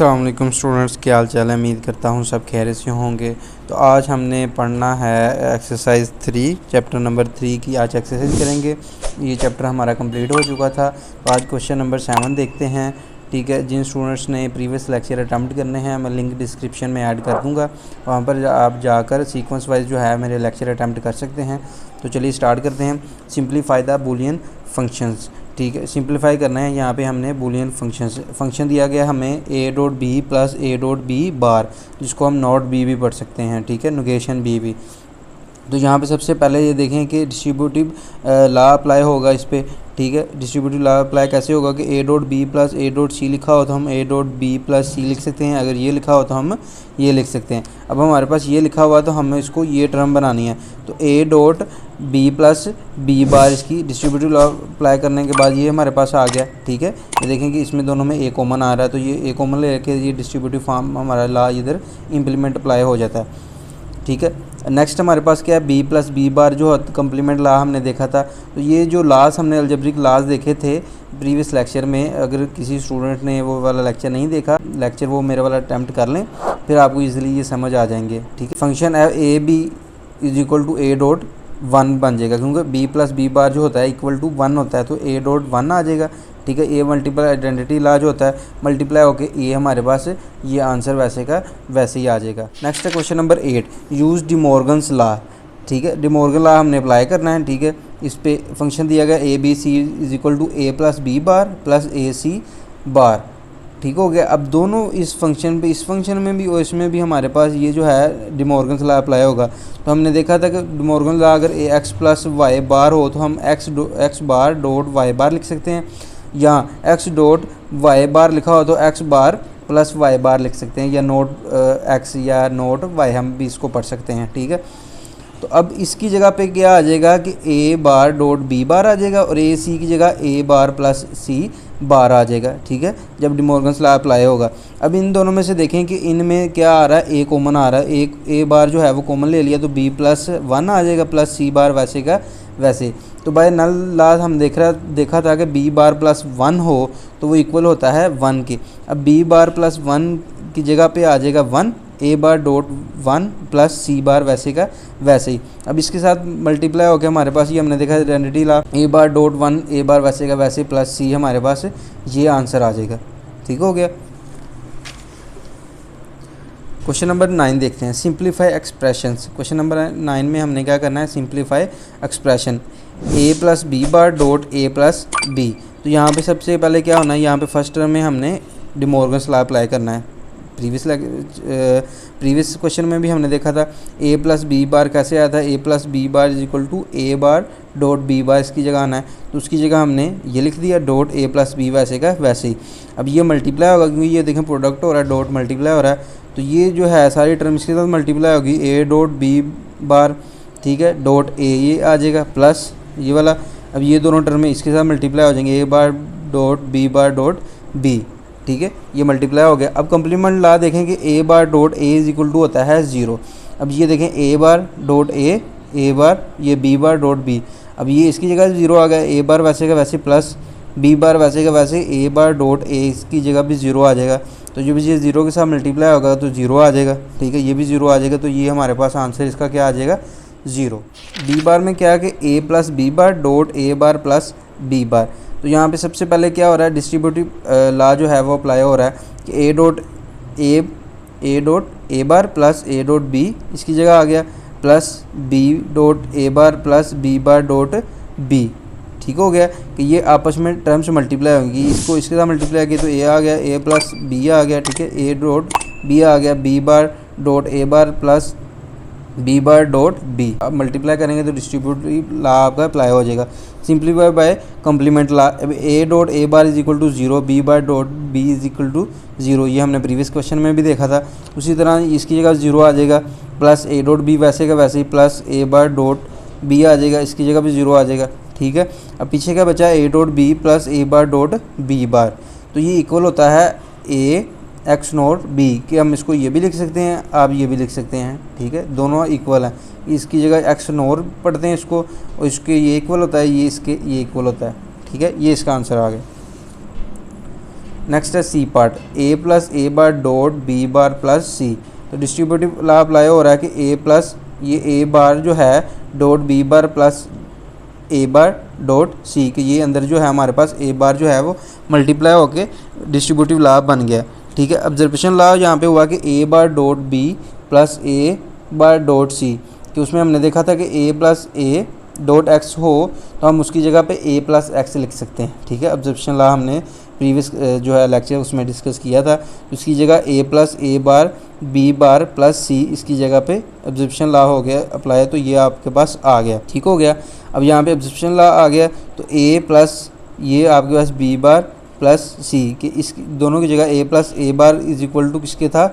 अस्सलाम वालेकुम स्टूडेंट्स, क्या हाल चाल है। उम्मीद करता हूँ सब खैरियत से होंगे। तो आज हमने पढ़ना है एक्सरसाइज 3 चैप्टर नंबर 3 की आज एक्सरसाइज करेंगे। ये चैप्टर हमारा कंप्लीट हो चुका था। तो आज क्वेश्चन नंबर 7 देखते हैं। ठीक है, जिन स्टूडेंट्स ने प्रीवियस लेक्चर अटैम्प्ट करने हैं मैं लिंक डिस्क्रिप्शन में ऐड कर दूँगा, वहाँ पर आप जाकर सीक्वेंस वाइज जो है मेरे लेक्चर अटैम्प्ट कर सकते हैं। तो चलिए स्टार्ट करते हैं। Simplify the Boolean functions. ठीक है, सिंप्लीफाई करना है। यहाँ पे हमने बूलियन फंक्शन दिया गया हमें A dot B plus A dot B bar, जिसको हम नॉट बी भी पढ़ सकते हैं। ठीक है, नोगेशन बी भी। तो यहाँ पे सबसे पहले ये देखें कि डिस्ट्रीब्यूटिव लॉ अप्लाई होगा इस पर। ठीक है, डिस्ट्रीब्यूटिव लॉ अप्लाई कैसे होगा कि A dot B plus A dot C लिखा हो तो हम A dot B plus C लिख सकते हैं। अगर ये लिखा हो तो हम ये लिख सकते हैं। अब हमारे पास ये लिखा हुआ तो हमें इसको ये टर्म बनानी है। तो A dot B plus B bar, इसकी डिस्ट्रीब्यूटिव लॉ अप्लाई करने के बाद ये हमारे पास आ गया। ठीक है, ये देखें कि इसमें दोनों में ए कॉमन आ रहा है, तो ये ए कॉमन लेके ये डिस्ट्रीब्यूटिव फॉर्म हमारा लॉ इधर इम्प्लीमेंट अप्लाई हो जाता है। ठीक है, नेक्स्ट हमारे पास क्या है, बी प्लस बी बार जो कंप्लीमेंट लॉ हमने देखा था। तो ये जो लॉज हमने अलजेब्रिक लॉज देखे थे प्रीवियस लेक्चर में, अगर किसी स्टूडेंट ने वो वाला लेक्चर नहीं देखा, लेक्चर वो मेरे वाला अटैम्प्ट कर लें, फिर आपको इजीली ये समझ आ जाएंगे। ठीक है, function A B is equal to A dot 1 बन जाएगा, क्योंकि बी प्लस बी बार जो होता है इक्वल टू 1 होता है, तो ए डॉट 1 आ जाएगा। ठीक है, ए मल्टीपल आइडेंटिटी लॉ जो होता है मल्टीप्लाई होके ए हमारे पास ये आंसर वैसे का वैसे ही आ जाएगा। नेक्स्ट है question number 8, use de Morgan's law. ठीक है, डी मॉर्गन लॉ हमने अप्लाई करना है। ठीक है, इस पे फंक्शन दिया गया A B C is equal to A plus B bar plus A C bar. ठीक हो गया। अब दोनों इस फंक्शन पे, इस फंक्शन में भी और इसमें भी हमारे पास ये जो है डी मॉर्गन्स लॉ अप्लाई होगा। तो हमने देखा था कि डी मॉर्गन लॉ अगर ए एक्स प्लस वाई बार हो तो हम एक्स बार डॉट वाई बार लिख सकते हैं, या एक्स डॉट वाई बार लिखा हो तो एक्स बार प्लस वाई बार लिख सकते हैं, या नोट एक्स या नोट वाई हम भी इसको पढ़ सकते हैं। ठीक है, तो अब इसकी जगह पे क्या आ जाएगा कि ए बार डॉट बी बार आ जाएगा, और ए सी की जगह ए बार प्लस सी बार आ जाएगा। ठीक है, जब डी मॉर्गन्स लॉ अप्लाई होगा। अब इन दोनों में से देखें कि इनमें क्या आ रहा है, ए कॉमन आ रहा है। एक ए बार जो है वो कॉमन ले लिया तो बी प्लस 1 आ जाएगा प्लस सी बार वैसे का वैसे। तो बाय नल लॉ हम देखा था कि बी बार प्लस 1 हो तो वो इक्वल होता है 1 के। अब बी बार प्लस 1 की जगह पे आ जाएगा 1, ए बार डॉट 1 प्लस सी बार वैसे का वैसे ही। अब इसके साथ मल्टीप्लाई हो गया हमारे पास, ये हमने देखा आइडेंटिटी लॉ, ए बार डॉट 1 ए बार वैसे का वैसे प्लस सी हमारे पास ये आंसर आ जाएगा। ठीक हो गया। क्वेश्चन नंबर 9 देखते हैं, सिंप्लीफाई एक्सप्रेशंस। क्वेश्चन नंबर 9 में हमने क्या करना है, simplify expression A plus B bar dot A plus B. तो यहाँ पे सबसे पहले क्या होना है, यहाँ पे फर्स्ट टर्म में हमने डी मॉर्गन्स लॉ अप्लाई करना है। प्रीवियस क्वेश्चन में भी हमने देखा था ए प्लस बी बार कैसे आया था, A plus B bar is equal to A bar dot B bar, इसकी जगह आना है। तो उसकी जगह हमने ये लिख दिया डॉट ए प्लस बी वैसे का वैसे ही। अब ये मल्टीप्लाई होगा, क्योंकि ये देखें प्रोडक्ट हो रहा है, डॉट मल्टीप्लाई हो रहा है, तो ये जो है सारी टर्म इसके साथ मल्टीप्लाई होगी, ए डॉट बी बार। ठीक है, डॉट ए ये आ जाएगा प्लस ये वाला। अब ये दोनों टर्म इसके साथ मल्टीप्लाई हो जाएंगे, A bar dot B bar dot B. ठीक है, ये मल्टीप्लाई हो गया। अब कंप्लीमेंट लॉ देखें कि A bar dot A is equal to होता है 0। अब ये देखें ए बार डॉट ए बार, ये बी बार डॉट बी। अब ये इसकी जगह 0 आ गया, ए बार वैसे का वैसे प्लस बी बार वैसे का वैसे, ए बार डॉट ए इसकी जगह भी 0 आ जाएगा। तो जब ये 0 के साथ मल्टीप्लाई होगा तो 0 आ जाएगा। ठीक है, ये भी 0 आ जाएगा, तो ये हमारे पास आंसर इसका क्या आ जाएगा, 0। बी बार में क्या है कि A plus B bar dot A bar plus B bar. तो यहाँ पे सबसे पहले क्या हो रहा है, डिस्ट्रीब्यूटिव लॉ जो है वो अप्लाई हो रहा है कि A dot A bar plus A dot B इसकी जगह आ गया, plus B dot A bar plus B bar dot B. ठीक हो गया कि ये आपस में टर्म्स मल्टीप्लाई होंगी, इसको इसके साथ मल्टीप्लाई किया तो ए आ गया, ए प्लस बी आ गया। ठीक है, ए डॉट बी आ गया, B bar dot A bar plus B bar dot B. अब मल्टीप्लाई करेंगे तो डिस्ट्रीब्यूटिव लॉ आपका अप्लाई हो जाएगा। सिंप्लीफाई बाय कंप्लीमेंट लॉ, अब A dot A bar is equal to 0, B bar dot B is equal to 0, ये हमने previous question में भी देखा था। उसी तरह इसकी जगह 0 आ जाएगा, प्लस ए डॉट बी वैसे का वैसे ही plus A bar dot B आ जाएगा, इसकी जगह भी 0 आ जाएगा। ठीक है, अब पीछे क्या बचा, A dot B plus A bar dot B bar. तो ये इक्वल होता है ए एक्स नॉट बी, कि हम इसको ये भी लिख सकते हैं, आप ये भी लिख सकते हैं। ठीक है, दोनों इक्वल हैं, इसकी जगह एक्स नॉर पढ़ते हैं इसको, और इसके ये इक्वल होता है, ये इसके ये इक्वल होता है। ठीक है, ये इसका आंसर आ गया। नेक्स्ट है C part, A plus A bar dot B bar plus C. तो डिस्ट्रीब्यूटिव लॉ अप्लाई हो रहा है कि ए प्लस ये ए बार जो है dot B bar plus A bar dot C, कि ये अंदर जो है हमारे पास ए बार जो है वो मल्टीप्लाई होके डिस्ट्रीब्यूटिव लॉ बन गया। ठीक है, ऑब्जर्वेशन लॉ यहाँ पे हुआ कि A bar dot B plus A bar dot C, कि उसमें हमने देखा था कि A plus A dot x हो तो हम उसकी जगह पे ए प्लस एक्स लिख सकते हैं। ठीक है, ऑब्जर्वेशन लॉ हमने प्रीवियस जो है लेक्चर उसमें डिस्कस किया था। उसकी जगह A plus A bar B bar plus सी, इसकी जगह पे ऑब्जर्वेशन लॉ हो गया अप्लाई, तो ये आपके पास आ गया। ठीक हो गया। अब यहाँ पे ऑब्जर्वेशन लॉ आ गया तो ए प्लस ये आपके पास बी बार प्लस सी, कि इस दोनों की जगह A plus A bar is equal to किसके था,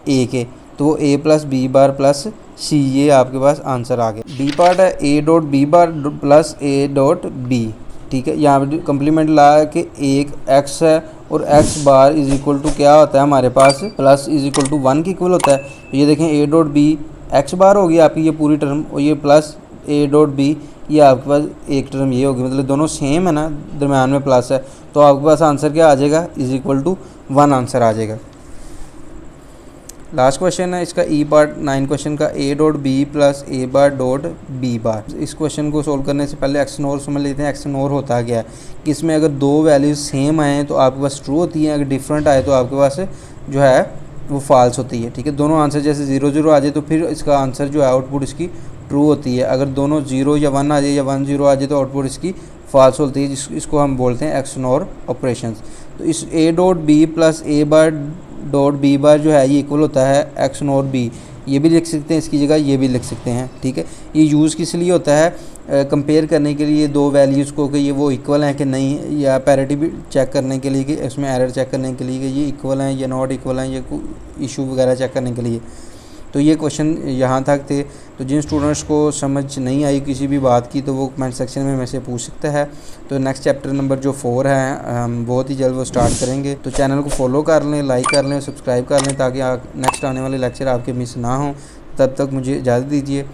ए के, तो A plus B bar plus C, ये आपके पास आंसर आ गया। बी पार्ट है A dot B bar plus A dot B. ठीक है, यहाँ पे कम्प्लीमेंट ला कि एक एक्स है और X bar is equal to क्या होता है हमारे पास, प्लस इज इक्वल टू 1 के इक्वल होता है। तो ये देखें A dot B X bar होगी आपकी ये पूरी टर्म, और ये प्लस ए डॉट बी ये आपके पास एक टर्म ये होगी, मतलब दोनों सेम है ना, दरम्यान में प्लस है, तो आपके पास आंसर क्या आ जाएगा, इज इक्वल टू 1 आंसर आ जाएगा। लास्ट क्वेश्चन है इसका ई पार्ट 9 क्वेश्चन का, A dot B plus A bar dot B bar. इस क्वेश्चन को सोल्व करने से पहले एक्सनोर समझ लेते हैं। एक्सनोर होता क्या है कि इसमें अगर दो वैल्यूज सेम आए तो आपके पास ट्रू होती है, अगर डिफरेंट आए तो आपके पास जो है वो फॉल्स होती है। ठीक है, दोनों आंसर जैसे 0 0 आ जाए तो फिर इसका आंसर जो है आउटपुट इसकी ट्रू होती है। अगर दोनों 0 या 1 आ जाए या 1 0 आ जाए तो आउटपुट इसकी फॉल्स होती है, इसको हम बोलते हैं एक्सनोर ऑपरेशंस। तो इस A dot B plus A bar dot B bar जो है ये इक्वल होता है एक्स नॉर बी, ये भी लिख सकते हैं इसकी जगह, ये भी लिख सकते हैं। ठीक है, ये यूज़ किस लिए होता है, कंपेयर करने के लिए दो वैल्यूज़ को कि ये वो इक्वल हैं कि नहीं, या पैरिटी भी चेक करने के लिए कि इसमें एरर चेक करने के लिए कि ये इक्वल हैं या नॉट इक्वल हैं, या कोई इशू वगैरह चेक करने के लिए। तो ये क्वेश्चन यहाँ तक थे। तो जिन स्टूडेंट्स को समझ नहीं आई किसी भी बात की तो वो कमेंट सेक्शन में मेरे से पूछ सकता है। तो नेक्स्ट चैप्टर नंबर जो 4 है हम बहुत ही जल्द वो स्टार्ट करेंगे। तो चैनल को फॉलो कर लें, लाइक कर लें, सब्सक्राइब कर लें, ताकि नेक्स्ट आने वाले लेक्चर आपके मिस ना हों। तब तक मुझे इजाज़त दीजिए।